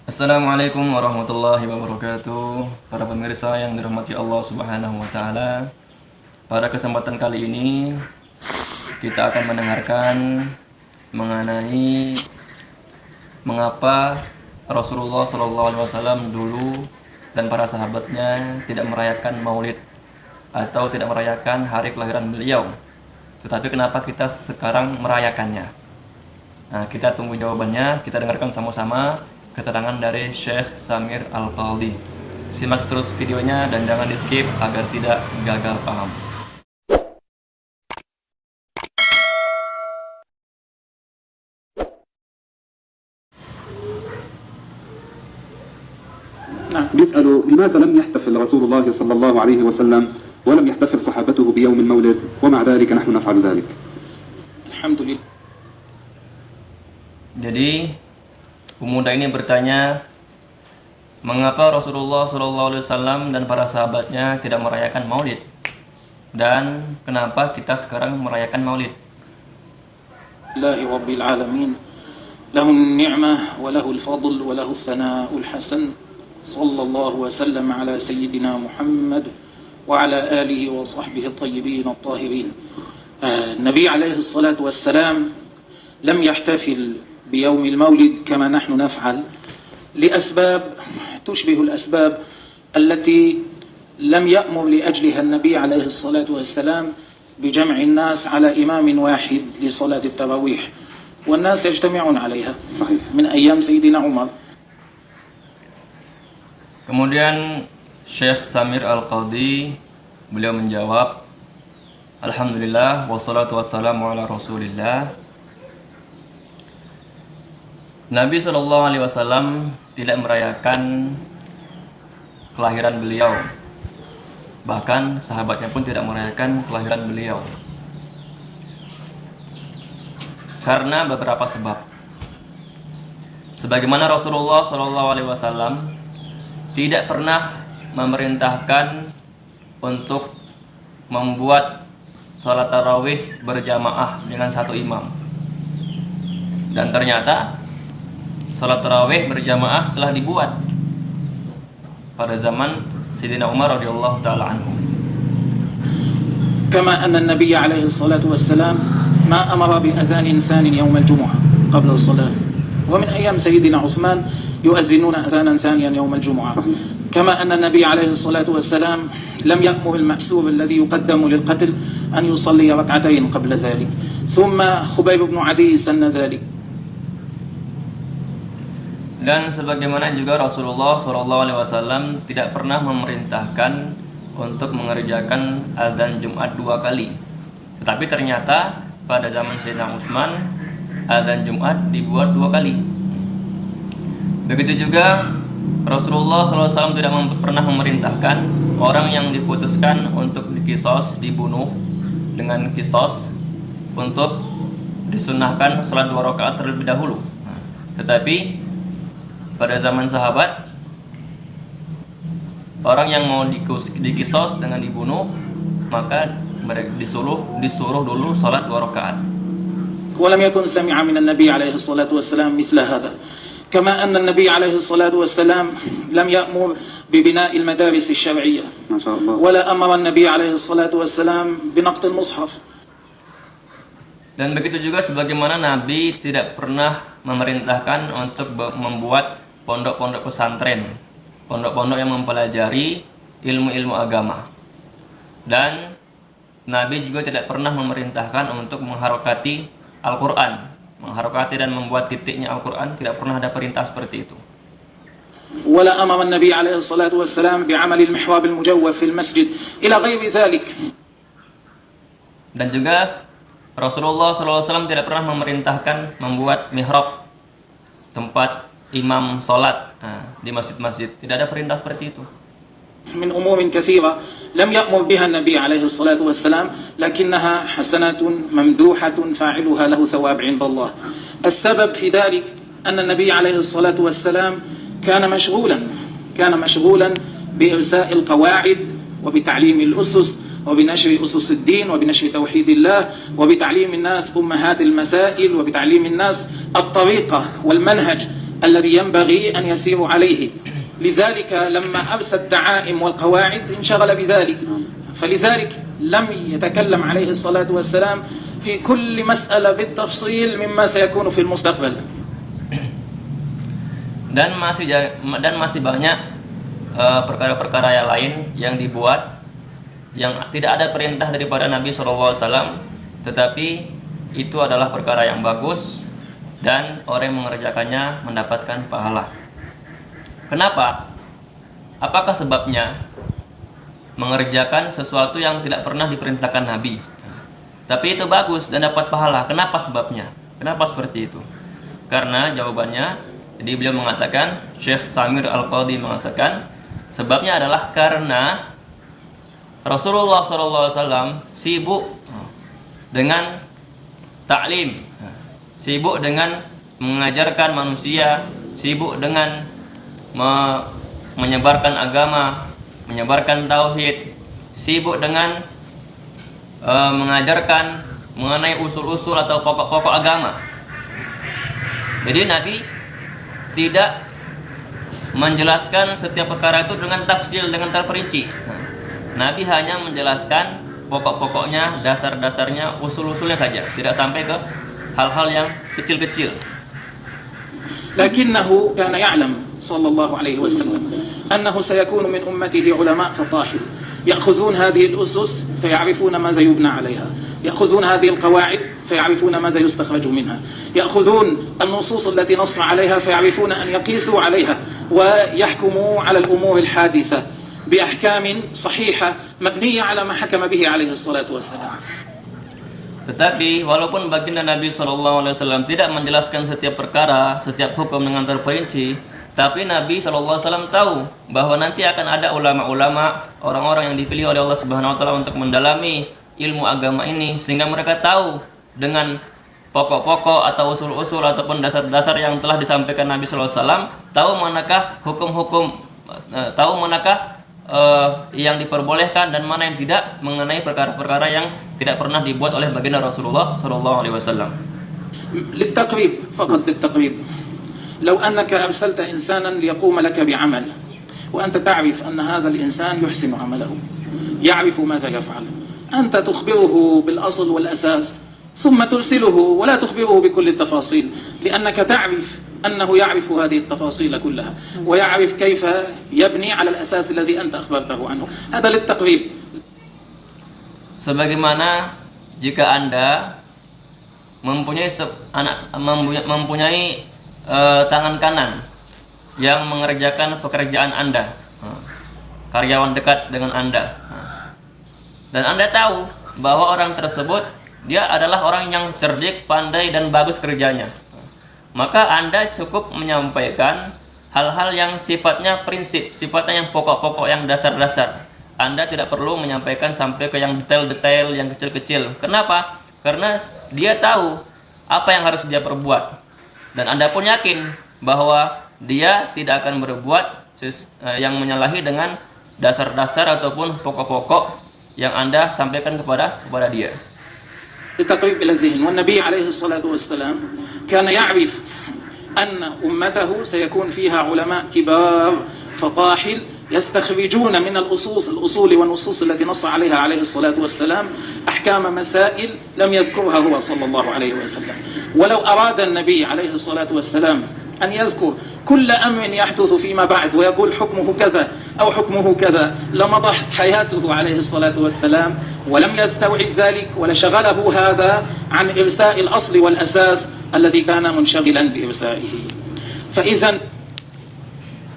Assalamualaikum warahmatullahi wabarakatuh. Para pemirsa yang dirahmati Allah Subhanahu wa taala. Pada kesempatan kali ini kita akan mendengarkan mengenai mengapa Rasulullah SAW dulu dan para sahabatnya tidak merayakan Maulid atau tidak merayakan hari kelahiran beliau. Tetapi kenapa kita sekarang merayakannya? Nah, kita tunggu jawabannya. Kita dengarkan sama-sama keterangan dari Syekh Samir Al-Qaldi. Simak terus videonya dan jangan di skip agar tidak gagal paham. يسأل لماذا لم يحتفل رسول الله صلى الله عليه وسلم ولم يحتفل صحابته بيوم المولد ومع ذلك نحن نفعل ذلك. الحمد لله. Jadi pemuda ini bertanya, mengapa Rasulullah SAW dan para sahabatnya tidak merayakan Maulid, dan kenapa kita sekarang merayakan Maulid? الله رب العالمين له النعمة وله الفضل وله الثناء الحسن صلى الله وسلم على سيدنا محمد وعلى آله وصحبه الطيبين الطاهرين. النبي عليه الصلاة والسلام لم يحتفل بيوم المولد كما نحن نفعل لأسباب تشبه الأسباب التي لم يأمر لأجلها النبي عليه الصلاة والسلام بجمع الناس على إمام واحد لصلاة التراويح والناس يجتمعون عليها من أيام سيدنا عمر. Kemudian Syekh Samir Al-Qaldi beliau menjawab, Alhamdulillah wassalatu wassalamu ala Rasulillah. Nabi SAW tidak merayakan kelahiran beliau. Bahkan sahabatnya pun tidak merayakan kelahiran beliau. Karena beberapa sebab. Sebagaimana Rasulullah SAW tidak pernah memerintahkan untuk membuat salat tarawih berjamaah dengan satu imam. Dan ternyata salat tarawih berjamaah telah dibuat pada zaman Sayyidina Umar radhiyallahu taala anhu. كما أن النبي عليه الصلاة والسلام ما أمر بأذان إنسان يوم الجمعة قبل الصلاة، ومن أيام سيدنا عثمان يؤذنون أذانا ثانيا يوم الجمعة. كما أن النبي عليه الصلاة والسلام لم يأمر المأسور الذي يقدم للقتل أن يصلي ركعتين قبل ذلك، ثم خبيب بن عدي سن ذلك. Dan sebagaimana juga Rasulullah SAW tidak pernah memerintahkan untuk mengerjakan azan Jumat 2 kali. Tetapi ternyata pada zaman Sayyidina Utsman azan Jumat dibuat 2 kali. Begitu juga Rasulullah SAW tidak pernah memerintahkan orang yang diputuskan untuk dikisos, dibunuh dengan kisos, untuk disunnahkan salat 2 rakaat terlebih dahulu. Tetapi pada zaman sahabat, orang yang mau dikisos dengan dibunuh, maka disuruh dulu salat 2 rakaat. ولم يكن سمع من النبي عليه الصلاة والسلام مثل هذا. كما أن النبي عليه الصلاة والسلام لم يأمر ببناء المدارس الشرعية ما شاء الله. ولا أمر النبي عليه الصلاة والسلام بنقد المصحف. Dan begitu juga sebagaimana Nabi tidak pernah memerintahkan untuk membuat pondok-pondok pesantren, pondok-pondok yang mempelajari ilmu-ilmu agama. Dan Nabi juga tidak pernah memerintahkan untuk mengharokati Al-Quran, mengharokati dan membuat titiknya Al-Quran. Tidak pernah ada perintah seperti itu. ولا أمر النبي عليه الصلاة والسلام بعمل المحراب المجوف في المسجد إلى غير ذلك. Dan juga Rasulullah SAW tidak pernah memerintahkan membuat mihrab, tempat imam sholat di masjid-masjid. Tidak ada perintah seperti itu. من أمور كثيرة لم يأمر بها النبي عليه الصلاة والسلام لكنها حسنات ممدوحة فاعلها له ثواب عند الله. السبب في ذلك أن النبي عليه الصلاة والسلام كان مشغولا بإرساء القواعد وبتعليم الأسس وبنشر أسس الدين وبنشر توحيد الله وبتعليم الناس أمهات المسائل وبتعليم الناس الطريقة والمنهج الذي ينبغي أن يسيروا عليه. لذلك لما أرسى الدعائم والقواعد انشغل بذلك، فلذلك لم يتكلم عليه الصلاة والسلام في كل مسألة بالتفصيل مما سيكون في المستقبل. Dan masih banyak perkara-perkara yang lain yang dibuat yang tidak ada perintah daripada Nabi SAW, tetapi itu adalah perkara yang bagus dan orang yang mengerjakannya mendapatkan pahala. Kenapa? Apakah sebabnya mengerjakan sesuatu yang tidak pernah diperintahkan Nabi, tapi itu bagus dan dapat pahala? Kenapa sebabnya? Kenapa seperti itu? Karena jawabannya, jadi beliau mengatakan, Syekh Samir Al-Qadhi mengatakan, sebabnya adalah karena Rasulullah SAW sibuk dengan taklim, sibuk dengan mengajarkan manusia, sibuk dengan menyebarkan agama, menyebarkan tauhid, sibuk dengan mengajarkan mengenai usul-usul atau pokok-pokok agama. Jadi Nabi tidak menjelaskan setiap perkara itu dengan tafsil, dengan terperinci. Nabi hanya menjelaskan pokok-pokoknya, dasar-dasarnya, usul-usulnya saja, tidak sampai ke hal-hal yang kecil-kecil. لكنه كان يعلم صلى الله عليه وسلم أنه سيكون من أمته علماء فطاحل يأخذون هذه الأسس فيعرفون ماذا يبنى عليها، يأخذون هذه القواعد فيعرفون ماذا يستخرج منها، يأخذون النصوص التي نص عليها فيعرفون أن يقيسوا عليها ويحكموا على الأمور الحادثة بأحكام صحيحة مبنية على ما حكم به عليه الصلاة والسلام. Tetapi walaupun baginda Nabi SAW tidak menjelaskan setiap perkara, setiap hukum dengan terperinci, tapi Nabi SAW tahu bahwa nanti akan ada ulama-ulama, orang-orang yang dipilih oleh Allah Subhanahu Wa Taala untuk mendalami ilmu agama ini, sehingga mereka tahu dengan pokok-pokok atau usul-usul ataupun dasar-dasar yang telah disampaikan Nabi SAW, tahu manakah hukum-hukum, tahu manakah yang diperbolehkan dan mana yang tidak, mengenai perkara-perkara yang tidak pernah dibuat oleh baginda Rasulullah SAW. للتقريب فقط للتقريب، لو أنك أرسلت إنسانا ليقوم لك بعمل وأنت تعرف أن هذا الإنسان يحسن عمله، يعرف ماذا يفعل، أنت تخبره بالأصل والأساس ثم ترسله ولا تخبره بكل التفاصيل، لأنك تعرف أنه يعرف هذه التفاصيل كلها ويعرف كيف يبني على الأساس الذي أنت أخبرته عنه. هذا للتقريب. Sebagaimana jika Anda mempunyai tangan kanan yang mengerjakan pekerjaan Anda, karyawan dekat dengan Anda, dan Anda tahu bahwa orang tersebut dia adalah orang yang cerdik, pandai dan bagus kerjanya, maka Anda cukup menyampaikan hal-hal yang sifatnya prinsip, sifatnya yang pokok-pokok, yang dasar-dasar. Anda tidak perlu menyampaikan sampai ke yang detail-detail, yang kecil-kecil. Kenapa? Karena dia tahu apa yang harus dia perbuat. Dan Anda pun yakin bahwa dia tidak akan berbuat yang menyalahi dengan dasar-dasar ataupun pokok-pokok yang Anda sampaikan kepada dia. لتقريب إلى الذهن. والنبي عليه الصلاة والسلام كان يعرف أن أمته سيكون فيها علماء كبار فطاحل يستخرجون من الأصول والنصوص التي نص عليها عليه الصلاة والسلام أحكام مسائل لم يذكرها هو صلى الله عليه وسلم. ولو أراد النبي عليه الصلاة والسلام أن يذكر كل أمر يحدث فيما بعد ويقول حكمه كذا أو حكمه كذا لمضت حياته عليه الصلاة والسلام، ولم يستوعب ذلك ولشغله هذا عن إرساء الأصل والأساس الذي كان منشغلا بإرسائه. فإذا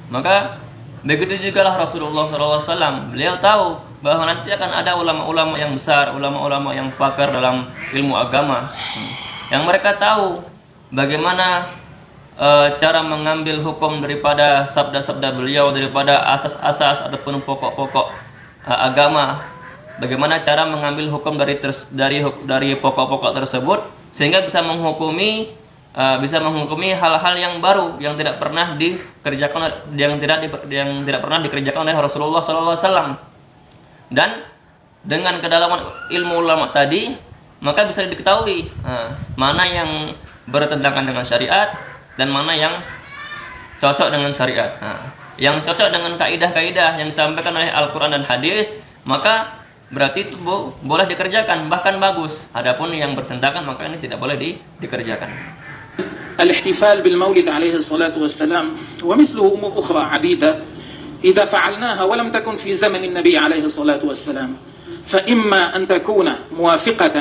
maka begitu juga lah Rasulullah SAW. Beliau tahu bahwa nanti akan ada ulama-ulama yang besar, ulama-ulama yang pakar dalam ilmu agama, yang mereka tahu bagaimana cara mengambil hukum daripada sabda-sabda beliau, daripada asas-asas ataupun pokok-pokok agama, bagaimana cara mengambil hukum dari pokok-pokok tersebut sehingga bisa menghukumi hal-hal yang baru yang tidak pernah dikerjakan, yang tidak pernah dikerjakan oleh Rasulullah SAW. Dan dengan kedalaman ilmu ulama tadi, maka bisa diketahui mana yang bertentangan dengan syariat dan mana yang cocok dengan syariat. Nah, yang cocok dengan kaidah-kaidah yang disampaikan oleh Al-Quran dan hadis, maka berarti itu boleh dikerjakan, bahkan bagus. Adapun yang bertentangan, maka ini tidak boleh dikerjakan. الاحتفال بالمولد عليه الصلاة والسلام ومثله أمور أخرى عديدة إذا فعلناها ولم تكن في زمن النبي عليه الصلاة والسلام فإما أن تكون موافقة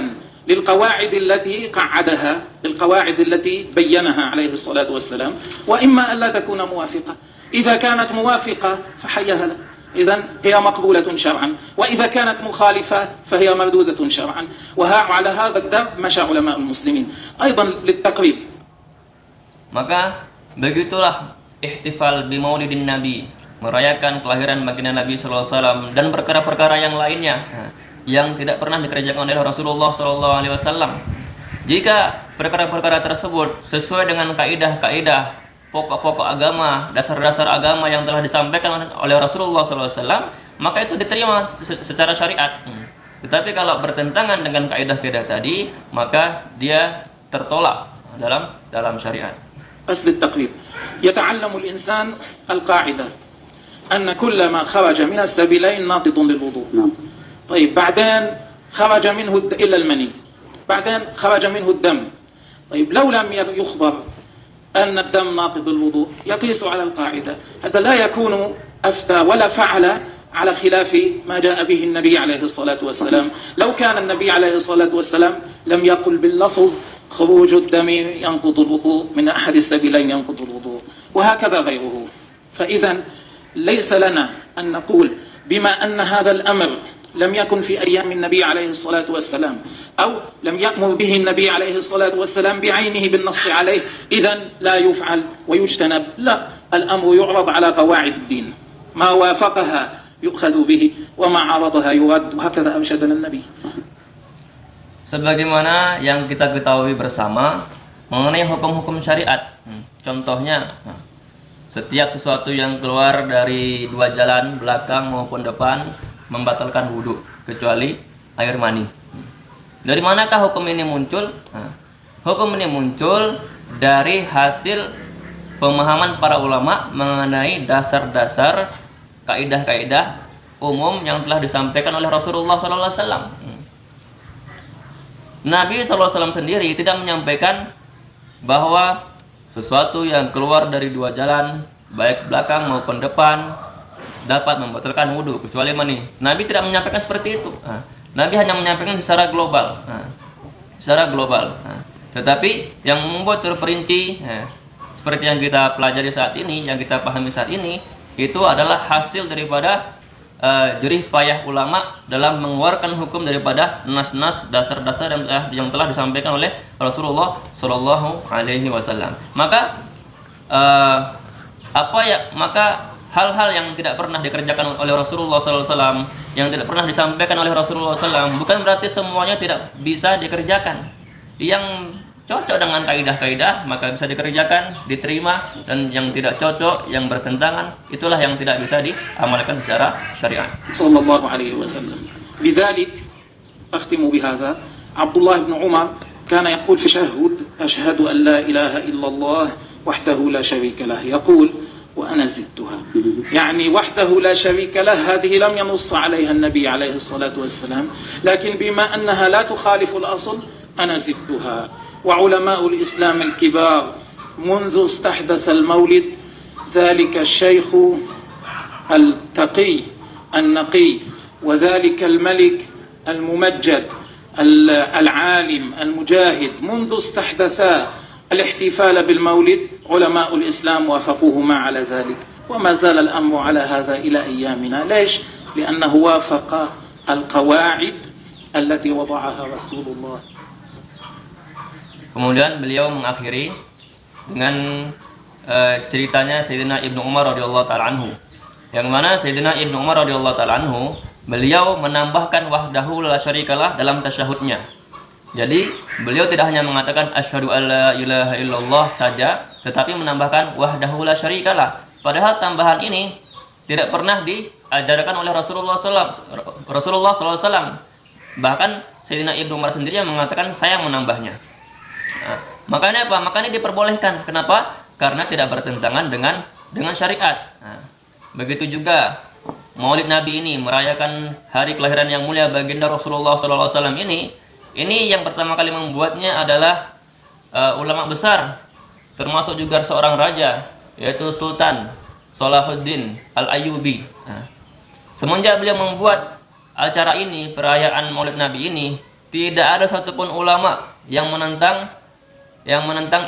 للقواعد التي قعدها، القواعد التي بينها عليه الصلاة والسلام، وإما أن لا تكون موافقة. إذا كانت موافقة فحيها له، إذن هي مقبولة شرعا، وإذا كانت مخالفة فهي مردودة شرعا. وعلى هذا الدرب مشى علماء المسلمين. أيضا للتقريب، maka begitulah ihtifal bi maulidin nabi, merayakan kelahiran baginda Nabi sallallahu alaihi wasallam dan perkara-perkara yang lainnya yang tidak pernah dikerjakan oleh Rasulullah sallallahu alaihi wasallam. Jika perkara-perkara tersebut sesuai dengan kaidah-kaidah pokok-pokok agama, dasar-dasar agama yang telah disampaikan oleh Rasulullah sallallahu alaihi wasallam, maka itu diterima secara syariat. Tetapi kalau bertentangan dengan kaidah-kaidah tadi, maka dia tertolak dalam syariat. بس للتقريب يتعلم الإنسان القاعدة أن كل ما خرج من السبيلين ناقض للوضوء. طيب بعدين خرج منه إلا المني، بعدين خرج منه الدم. طيب لو لم يخبر أن الدم ناقض الوضوء يقيس على القاعدة، هذا لا يكون أفتى ولا فعل على خلاف ما جاء به النبي عليه الصلاة والسلام. لو كان النبي عليه الصلاة والسلام لم يقل باللفظ خروج الدم ينقض الوضوء من أحد السبيلين ينقض الوضوء، وهكذا غيره. فإذا ليس لنا أن نقول بما أن هذا الأمر لم يكن في أيام النبي عليه الصلاة والسلام أو لم يأمر به النبي عليه الصلاة والسلام بعينه بالنص عليه إذن لا يفعل ويجتنب. لا، الأمر يعرض على قواعد الدين، ما وافقها يؤخذ به وما عارضها يرد، وهكذا أرشدنا النبي. Sebagaimana yang kita ketahui bersama mengenai hukum-hukum syariat. Contohnya, setiap sesuatu yang keluar dari dua jalan, belakang maupun depan, membatalkan wudhu, kecuali air mani. Dari manakah hukum ini muncul? Hukum ini muncul dari hasil pemahaman para ulama mengenai dasar-dasar kaidah-kaidah umum yang telah disampaikan oleh Rasulullah SAW. Nabi SAW sendiri tidak menyampaikan bahwa sesuatu yang keluar dari dua jalan, baik belakang maupun depan, dapat membatalkan wudhu kecuali mani. Nabi tidak menyampaikan seperti itu. Nabi hanya menyampaikan secara global. Tetapi yang membuat terperinci seperti yang kita pelajari saat ini, yang kita pahami saat ini, itu adalah hasil daripada jerih payah ulama dalam mengeluarkan hukum daripada nas-nas, dasar-dasar yang telah disampaikan oleh Rasulullah Shallallahu Alaihi Wasallam. Maka maka hal-hal yang tidak pernah dikerjakan oleh Rasulullah SAW, yang tidak pernah disampaikan oleh Rasulullah SAW, bukan berarti semuanya tidak bisa dikerjakan. Yang cocok dengan kaidah-kaidah maka bisa dikerjakan, diterima, dan yang tidak cocok, yang bertentangan, itulah yang tidak bisa diamalkan secara syariat. Sallallahu alaihi wasallam. لذلك أختم بهذا. عبد الله بن عمر كان يقول في التشهد: أشهد أن لا إله إلا الله وحده لا شريك له، يقول وأنا زدتها، يعني وحده لا شريك له هذه لم ينص عليها النبي عليه الصلاة والسلام، لكن بما أنها لا تخالف الأصل أنا زدتها. وعلماء الإسلام الكبار منذ استحدث المولد ذلك الشيخ التقي النقي وذلك الملك الممجد العالم المجاهد منذ استحدثا الاحتفال بالمولد علماء الإسلام وافقوهما على ذلك، وما زال الأمر على هذا إلى أيامنا. ليش؟ لأنه وافق القواعد التي وضعها رسول الله. Kemudian beliau mengakhiri dengan ceritanya Sayyidina Ibnu Umar radhiyallahu taala anhu, yang mana Sayyidina Ibnu Umar radhiyallahu taala anhu, beliau menambahkan wahdahu la syarikalah dalam tasyahudnya. Jadi beliau tidak hanya mengatakan asyhadu alla ilaha illallah saja, tetapi menambahkan wahdahu la syarikalah. Padahal tambahan ini tidak pernah diajarkan oleh Rasulullah SAW. Bahkan Sayyidina Ibnu Umar sendiri yang mengatakan saya menambahnya. Makanya apa? Makanya diperbolehkan. Kenapa? karena tidak bertentangan dengan syariat. Nah, begitu juga Maulid Nabi ini, merayakan hari kelahiran yang mulia baginda Rasulullah SAW ini yang pertama kali membuatnya adalah ulama besar, termasuk juga seorang raja, yaitu Sultan Salahuddin Al-Ayyubi. Nah, semenjak beliau membuat acara ini, perayaan Maulid Nabi ini, tidak ada satupun ulama yang menentang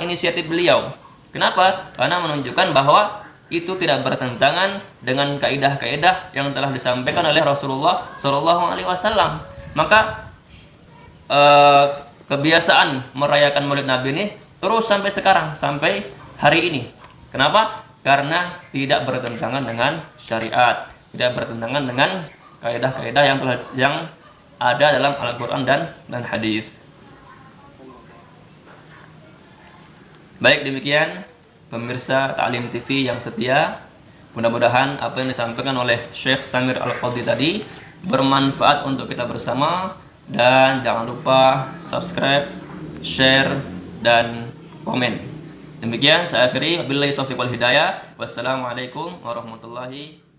inisiatif beliau. Kenapa? Karena menunjukkan bahwa itu tidak bertentangan dengan kaidah-kaidah yang telah disampaikan oleh Rasulullah SAW. Maka kebiasaan merayakan Maulid Nabi ini terus sampai sekarang, sampai hari ini. Kenapa? Karena tidak bertentangan dengan syariat, tidak bertentangan dengan kaidah-kaidah yang ada dalam Al-Quran dan hadis. Baik, demikian pemirsa Ta'lim TV yang setia. Mudah-mudahan apa yang disampaikan oleh Syekh Samir Al-Qadhi tadi bermanfaat untuk kita bersama. Dan jangan lupa subscribe, share, dan komen. Demikian saya akhiri. Wabillahi taufiq wal hidayah. Wassalamualaikum warahmatullahi wabarakatuh.